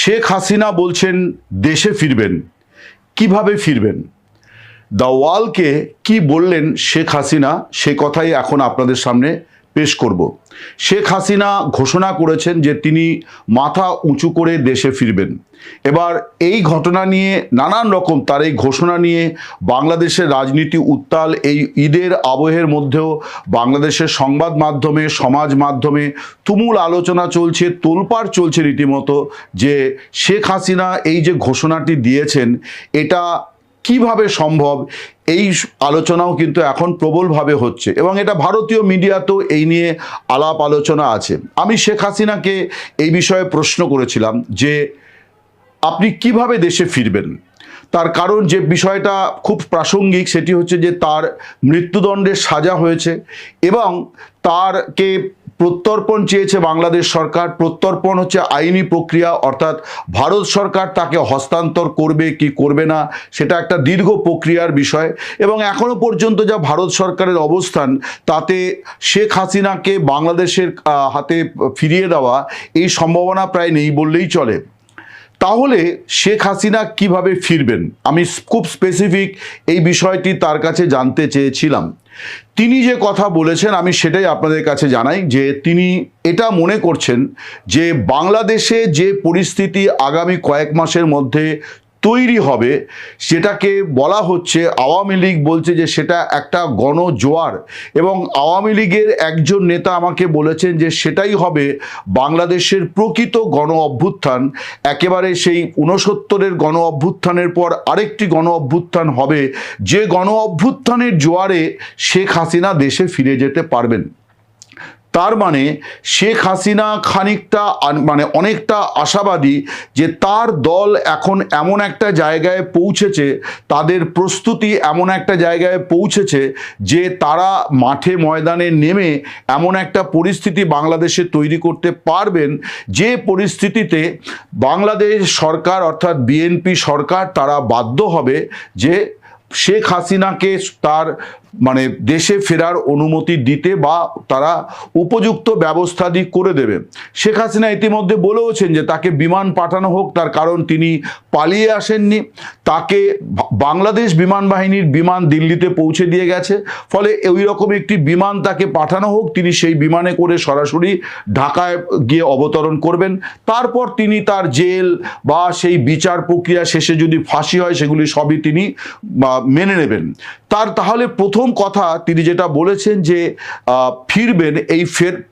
শেখ হাসিনা বলছেন দেশে ফিরবেন। কিভাবে ফিরবেন? দ্য ওয়ালকে কি বললেন শেখ হাসিনা, সে কথাই এখন আপনাদের সামনে পেশ করব। শেখ হাসিনা ঘোষণা করেছেন যে তিনি মাথা উঁচু করে দেশে ফিরবেন। এবার এই ঘটনা নিয়ে নানান রকম তার এই ঘোষণা নিয়ে বাংলাদেশের রাজনীতি উত্তাল। এই ঈদের আবহের মধ্যেও বাংলাদেশের সংবাদ মাধ্যমে, সমাজ মাধ্যমে তুমুল আলোচনা চলছে, তোলপাড় চলছে রীতিমতো যে শেখ হাসিনা এই যে ঘোষণাটি দিয়েছেন এটা কিভাবে সম্ভব, এই আলোচনাও কিন্তু এখন প্রবলভাবে হচ্ছে এবং এটা ভারতীয় মিডিয়াতেও এই নিয়ে আলাপ আলোচনা আছে। আমি শেখ হাসিনাকে এই বিষয়ে প্রশ্ন করেছিলাম যে আপনি কিভাবে দেশে ফিরবেন। তার কারণ যে বিষয়টা খুব প্রাসঙ্গিক সেটি হচ্ছে যে তার মৃত্যুদণ্ডের সাজা হয়েছে এবং তারকে প্রত্যর্পণ চেয়েছে বাংলাদেশ সরকার। প্রত্যর্পণ হচ্ছে আইনি প্রক্রিয়া, অর্থাৎ ভারত সরকার তাকে হস্তান্তর করবে কি করবে না সেটা একটা দীর্ঘ প্রক্রিয়ার বিষয় এবং এখনো পর্যন্ত যা ভারত সরকারের অবস্থান তাতে শেখ হাসিনাকে বাংলাদেশের হাতে ফিরিয়ে দেওয়া এই সম্ভাবনা প্রায় নেই বললেই চলে। তাহলে শেখ হাসিনা কিভাবে ফিরবেন, আমি খুব স্পেসিফিক এই বিষয়টি তার কাছে জানতে চেয়েছিলাম। তিনি যে কথা বলেছেন আমি সেটাই আপনাদের কাছে জানাই যে তিনি এটা মনে করছেন যে বাংলাদেশে যে পরিস্থিতি আগামী কয়েক মাসের মধ্যে তৈরি হবে সেটাকে বলা হচ্ছে, আওয়ামী লীগ বলছে যে সেটা একটা গণজোয়ার এবং আওয়ামী লীগের একজন নেতা আমাকে বলেছেন যে সেটাই হবে বাংলাদেশের প্রকৃত গণ অভ্যুত্থান। একেবারে সেই 69-এর গণ অভ্যুত্থানের পর আরেকটি গণ অভ্যুত্থান হবে, যে গণ অভ্যুত্থানের জোয়ারে শেখ হাসিনা দেশে ফিরে যেতে পারবেন। তার মানে শেখ হাসিনা খানিকটা অনেকটা আশাবাদী যে তার দল এখন এমন একটা জায়গায় পৌঁছেছে, তাদের প্রস্তুতি এমন একটা জায়গায় পৌঁছেছে যে তারা মাঠে ময়দানে নেমে এমন একটা পরিস্থিতি বাংলাদেশে তৈরি করতে পারবেন যে পরিস্থিতিতে বাংলাদেশ সরকার অর্থাৎ বিএনপি সরকার তারা বাধ্য হবে যে শেখ হাসিনাকে তার দেশে ফেরার অনুমতি দিতে বা তারা উপযুক্ত ব্যবস্থা করে দেবে। শেখ হাসিনা ইতিমধ্যে বলেওছেন যে তাকে বিমান পাঠানো হোক, তার কারণ তিনি পালিয়ে আসেননি, তাকে বাংলাদেশ বিমান বাহিনীর বিমান দিল্লিতে পৌঁছে দিয়ে গেছে, ফলে ওই রকম একটি বিমান তাকে পাঠানো হোক, তিনি সেই বিমানে করে সরাসরি ঢাকায় গিয়ে অবতরণ করবেন। তারপর তিনি তার জেল বা সেই বিচার প্রক্রিয়া শেষে যদি ফাঁসি হয় সেগুলি সবই তিনি মেনে নেবেন। তাহলে প্রথম কথা তিনি যেটা বলেছেন যে ফিরবেন, এই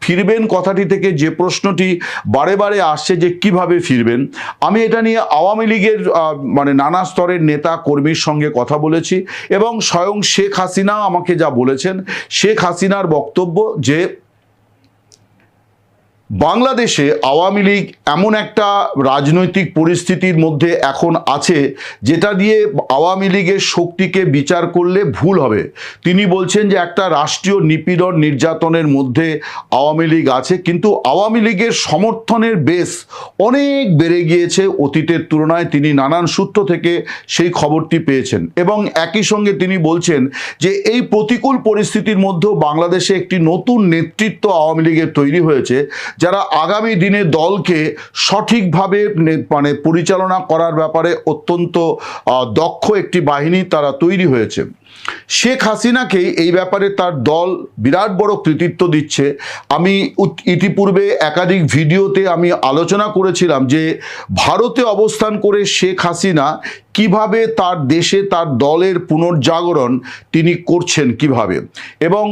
ফিরবেন কথাটি থেকে যে প্রশ্নটি বারে বারে আসছে যে কিভাবে ফিরবেন, আমি এটা নিয়ে আওয়ামী লীগের নানা স্তরের নেতা কর্মীর সঙ্গে কথা বলেছি এবং স্বয়ং শেখ হাসিনা আমাকে যা বলেছেন, শেখ হাসিনার বক্তব্য যে বাংলাদেশে আওয়ামী লীগ এমন একটা রাজনৈতিক পরিস্থিতির মধ্যে এখন আছে যেটা দিয়ে আওয়ামী লীগের শক্তিকে বিচার করলে ভুল হবে। তিনি বলছেন যে একটা রাষ্ট্রীয় নিপীড়ন নির্যাতনের মধ্যে আওয়ামী লীগ আছে, কিন্তু আওয়ামী লীগের সমর্থনের বেস অনেক বেড়ে গিয়েছে অতীতের তুলনায়। তিনি নানান সূত্র থেকে সেই খবরটি পেয়েছেন এবং একই সঙ্গে তিনি বলছেন যে এই প্রতিকূল পরিস্থিতির মধ্যেও বাংলাদেশে একটি নতুন নেতৃত্ব আওয়ামী লীগের তৈরি হয়েছে, যারা আগামী দিনে দলকে সঠিকভাবে পরিচালনা করার ব্যাপারে অত্যন্ত দক্ষ একটি বাহিনী তারা তৈরি হয়েছে। শেখ হাসিনাকে এই ব্যাপারে তার দল বিরাট বড় কৃতিত্ব দিচ্ছে। আমি ইতিপূর্বে একাধিক ভিডিওতে আমি আলোচনা করেছিলাম যে ভারতে অবস্থান করে শেখ হাসিনা কিভাবে তার দেশে তার দলের পুনর্জাগরণ তিনি করছেন কিভাবে, এবং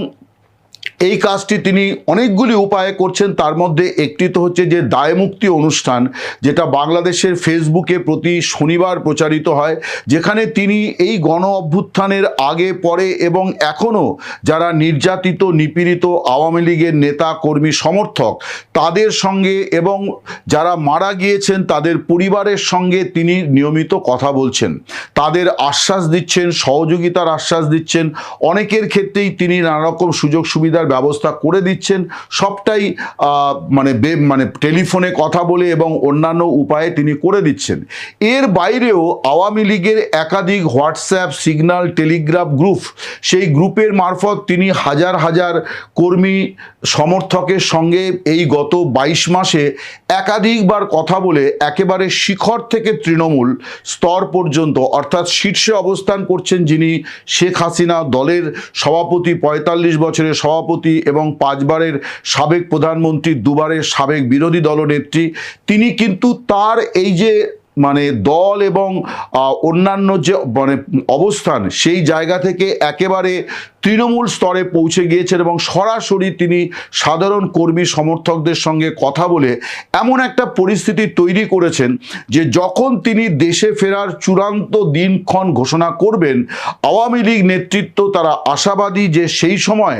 এই কাজটি তিনি অনেকগুলি উপায়ে করছেন। তার মধ্যে একটি তো হচ্ছে যে দায়মুক্তি অনুষ্ঠান, যেটা বাংলাদেশের ফেসবুকে প্রতি শনিবার প্রচারিত হয়, যেখানে তিনি এই গণ অভ্যুত্থানের আগে পরে এবং এখনও যারা নির্যাতিত নিপীড়িত আওয়ামী লীগের নেতা কর্মী সমর্থক তাদের সঙ্গে এবং যারা মারা গিয়েছেন তাদের পরিবারের সঙ্গে তিনি নিয়মিত কথা বলছেন, তাদের আশ্বাস দিচ্ছেন, সহযোগিতার আশ্বাস দিচ্ছেন। অনেকের ক্ষেত্রেই তিনি নানা রকম সুযোগ সুবিধার ব্যবস্থা করে দিচ্ছেন, সবটাই মানে টেলিফোনে কথা বলে এবং অন্যান্য উপায়ে তিনি করে দিচ্ছেন। এর বাইরেও আওয়ামী লীগের একাধিক হোয়াটসঅ্যাপ, সিগন্যাল, টেলিগ্রাফ গ্রুপ, সেই গ্রুপের মারফত তিনি হাজার হাজার কর্মী সমর্থকের সঙ্গে এই গত 22 মাসে একাধিকবার কথা বলে একেবারে শিখর থেকে তৃণমূল স্তর পর্যন্ত, অর্থাৎ শীর্ষে অবস্থান করছেন যিনি শেখ হাসিনা, দলের সভাপতি, 45 বছরের সভাপতি এবং 5 বারের সাবেক প্রধানমন্ত্রী, 2 বারের সাবেক বিরোধী দলনেত্রী, তিনি কিন্তু তার এই যে মানে দল এবং অন্যান্য যে মানে অবস্থান, সেই জায়গা থেকে একেবারে তৃণমূল স্তরে পৌঁছে গিয়েছেন এবং সরাসরি তিনি সাধারণ কর্মী সমর্থকদের সঙ্গে কথা বলে এমন একটা পরিস্থিতি তৈরি করেছেন যে যখন তিনি দেশে ফেরার চূড়ান্ত দিনক্ষণ ঘোষণা করবেন, আওয়ামী লীগ নেতৃত্ব তারা আশাবাদী যে সেই সময়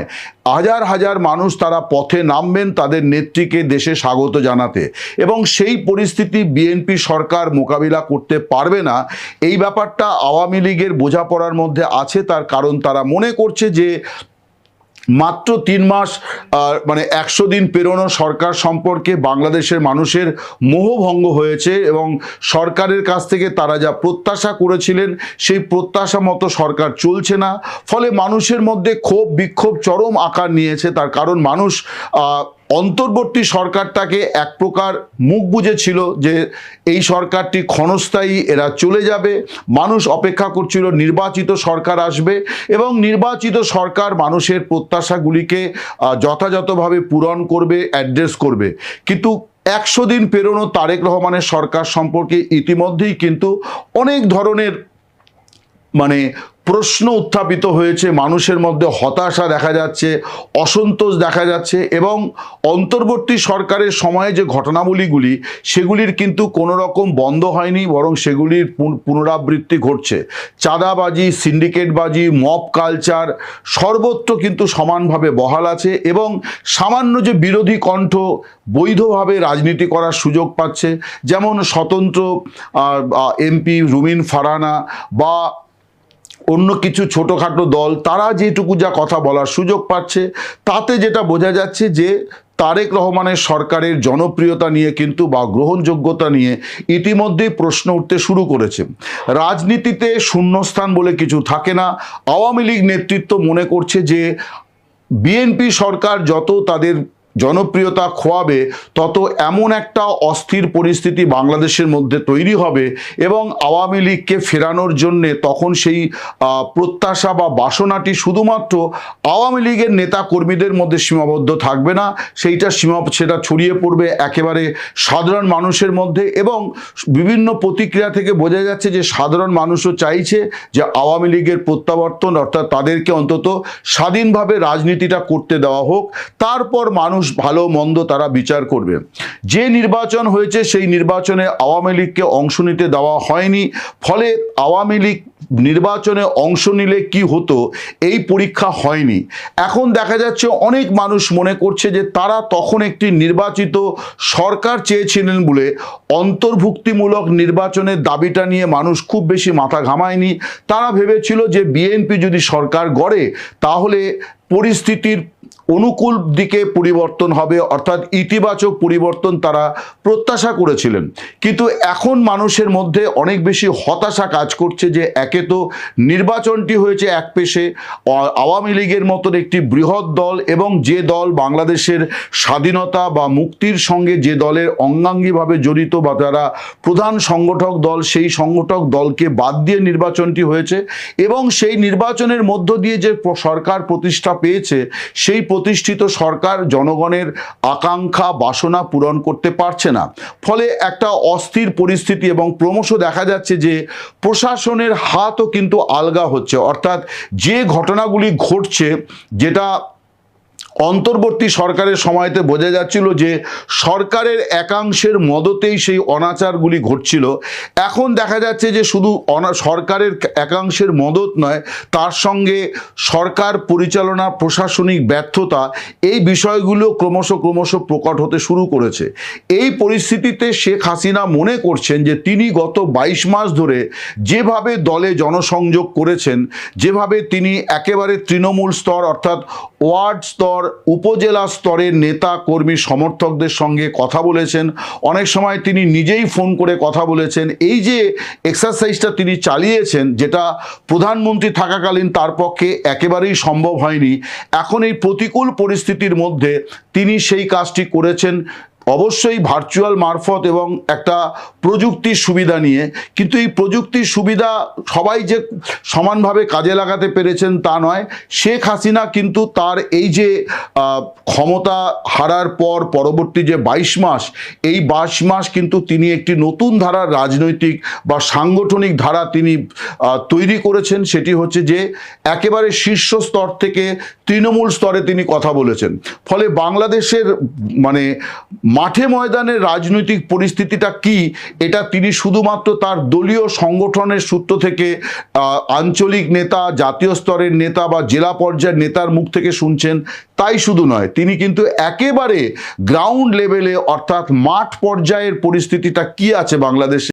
হাজার হাজার মানুষ তারা পথে নামবেন তাদের নেত্রীকে দেশে স্বাগত জানাতে, এবং সেই পরিস্থিতি বিএনপি সরকার মোকাবিলা করতে পারবে না। এই ব্যাপারটা আওয়ামী লীগের বোঝাপড়ার মধ্যে আছে, তার কারণ তারা মনে করছে যে মাত্র 3 মাস মানে 100 দিন পেরোনো সরকার সম্পর্কে বাংলাদেশের মানুষের মোহভঙ্গ হয়েছে এবং সরকারের কাছ থেকে তারা যা প্রত্যাশা করেছিলেন সেই প্রত্যাশা মতো সরকার চলছে না। ফলে মানুষের মধ্যে ক্ষোভ বিক্ষোভ চরম আকার নিয়েছে। তার কারণ মানুষ অন্তর্বর্তী সরকারটাকে এক প্রকার মুখ বুজেছিল যে এই সরকারটি ক্ষণস্থায়ী, এরা চলে যাবে। মানুষ অপেক্ষা করছিল নির্বাচিত সরকার আসবে এবং নির্বাচিত সরকার মানুষের প্রত্যাশাগুলিকে যথাযথভাবে পূরণ করবে, অ্যাড্রেস করবে। কিন্তু 100 দিন পেরোনো তারেক রহমানের সরকার সম্পর্কে ইতিমধ্যেই কিন্তু অনেক ধরনের মানে প্রশ্ন উত্থাপিত হয়েছে, মানুষের মধ্যে হতাশা দেখা যাচ্ছে, অসন্তোষ দেখা যাচ্ছে এবং অন্তর্বর্তী সরকারের সময়ে যে ঘটনাবলীগুলি সেগুলির কিন্তু কোনো রকম বন্ধ হয়নি, বরং সেগুলির পুনরাবৃত্তি ঘটছে। চাঁদাবাজি, সিন্ডিকেটবাজি, মব কালচার সর্বত্র কিন্তু সমানভাবে বহাল আছে এবং সামান্য যে বিরোধী কণ্ঠ বৈধভাবে রাজনীতি করার সুযোগ পাচ্ছে, যেমন স্বতন্ত্র এমপি রুমিন ফারহানা বা অন্য কিছু ছোটোখাটো দল, তারা যেটুকু যা কথা বলার সুযোগ পাচ্ছে, তাতে যেটা বোঝা যাচ্ছে যে তারেক রহমানের সরকারের জনপ্রিয়তা নিয়ে কিন্তু বা গ্রহণযোগ্যতা নিয়ে ইতিমধ্যেই প্রশ্ন উঠতে শুরু করেছে। রাজনীতিতে শূন্যস্থান বলে কিছু থাকে না। আওয়ামী লীগ নেতৃত্ব মনে করছে যে বিএনপি সরকার যত তাদের জনপ্রিয়তা খোয়াবে তত এমন একটা অস্থির পরিস্থিতি বাংলাদেশের মধ্যে তৈরি হবে এবং আওয়ামী লীগকে ফেরানোর জন্যে তখন সেই প্রত্যাশা বা বাসনাটি শুধুমাত্র আওয়ামী লীগের নেতা কর্মীদের মধ্যে সীমাবদ্ধ থাকবে না, সেটা ছড়িয়ে পড়বে একেবারে সাধারণ মানুষের মধ্যে। এবং বিভিন্ন প্রতিক্রিয়া থেকে বোঝা যাচ্ছে যে সাধারণ মানুষও চাইছে যে আওয়ামী লীগের প্রত্যাবর্তন, অর্থাৎ তাদেরকে অন্তত স্বাধীনভাবে রাজনীতিটা করতে দেওয়া হোক, তারপর মানুষ ভালো মন্দ তারা বিচার করবে। যে নির্বাচন হয়েছে সেই নির্বাচনে আওয়ামী লীগকে অংশ নিতে দেওয়া হয়নি, ফলে আওয়ামী লীগ নির্বাচনে অংশ নিলে কি হতো এই পরীক্ষা হয়নি। এখন দেখা যাচ্ছে অনেক মানুষ মনে করছে যে তারা তখন একটি নির্বাচিত সরকার চেয়েছিলেন বলে অন্তর্ভুক্তিমূলক নির্বাচনের দাবিটা নিয়ে মানুষ খুব বেশি মাথা ঘামায়নি। তারা ভেবেছিল যে বিএনপি যদি সরকার গড়ে তাহলে পরিস্থিতির অনুকূল দিকে পরিবর্তন হবে, অর্থাৎ ইতিবাচক পরিবর্তন তারা প্রত্যাশা করেছিলেন। কিন্তু এখন মানুষের মধ্যে অনেক বেশি হতাশা কাজ করছে যে একে তো নির্বাচনটি হয়েছে এক পেশে আওয়ামী লীগের মতন একটি বৃহৎ দল এবং যে দল বাংলাদেশের স্বাধীনতা বা মুক্তির সঙ্গে যে দলের অঙ্গাঙ্গিভাবে জড়িত বা যারা প্রধান সংগঠক দল, সেই সংগঠক দলকে বাদ দিয়ে নির্বাচনটি হয়েছে এবং সেই নির্বাচনের মধ্য দিয়ে যে সরকার প্রতিষ্ঠা পেয়েছে সেই প্রতিষ্ঠিত সরকার জনগণের আকাঙ্ক্ষা বাসনা পূরণ করতে পারছে না। ফলে একটা অস্থির পরিস্থিতি এবং ক্রমশ দেখা যাচ্ছে যে প্রশাসনের হাতও কিন্তু আলগা হচ্ছে, অর্থাৎ যে ঘটনাগুলি ঘটছে, যেটা অন্তর্বর্তী সরকারের সময়তে বোঝা যাচ্ছিল যে সরকারের একাংশের মদতেই সেই অনাচারগুলি ঘটছিল, এখন দেখা যাচ্ছে যে শুধু সরকারের একাংশের মদত নয়, তার সঙ্গে সরকার পরিচালনা প্রশাসনিক ব্যর্থতা, এই বিষয়গুলো ক্রমশ প্রকট হতে শুরু করেছে। এই পরিস্থিতিতে শেখ হাসিনা মনে করছেন যে তিনি গত 22 মাস ধরে যেভাবে দলে জনসংযোগ করেছেন, যেভাবে তিনি একেবারে তৃণমূল স্তর অর্থাৎ ওয়ার্ড স্তর, উপজেলা স্তরের নেতা কর্মী সমর্থকদের সঙ্গে কথা বলেছেন, অনেক সময় তিনি নিজেই ফোন করে কথা বলেছেন। এই যে এক্সারসাইজটা তিনি চালিয়েছেন, যেটা প্রধানমন্ত্রী থাকাকালীন তার পক্ষে একেবারেই সম্ভব হয়নি, এখন এই প্রতিকূল পরিস্থিতির মধ্যে তিনি সেই কাজটি করেছেন, অবশ্যই ভার্চুয়াল মারফত এবং একটা প্রযুক্তির সুবিধা নিয়ে। কিন্তু এই প্রযুক্তির সুবিধা সবাই যে সমানভাবে কাজে লাগাতে পেরেছেন তা নয়। শেখ হাসিনা কিন্তু তার এই যে ক্ষমতা হারার পর পরবর্তী যে 22 মাস, এই 22 মাস কিন্তু তিনি একটি নতুন ধারার রাজনৈতিক বা সাংগঠনিক ধারা তিনি তৈরি করেছেন। সেটি হচ্ছে যে একেবারে শীর্ষ স্তর থেকে তৃণমূল স্তরে তিনি কথা বলেছেন। ফলে বাংলাদেশের মানে মাঠে ময়দানের রাজনৈতিক পরিস্থিতিটা কি, এটা তিনি শুধুমাত্র তার দলীয় সংগঠনের সূত্র থেকে আঞ্চলিক নেতা, জাতীয় স্তরের নেতা বা জেলা পর্যায়ের নেতার মুখ থেকে শুনছেন, তাই শুধু নয়, তিনি কিন্তু একেবারে গ্রাউন্ড লেভেলে অর্থাৎ মাঠ পর্যায়ের পরিস্থিতিটা কি আছে বাংলাদেশে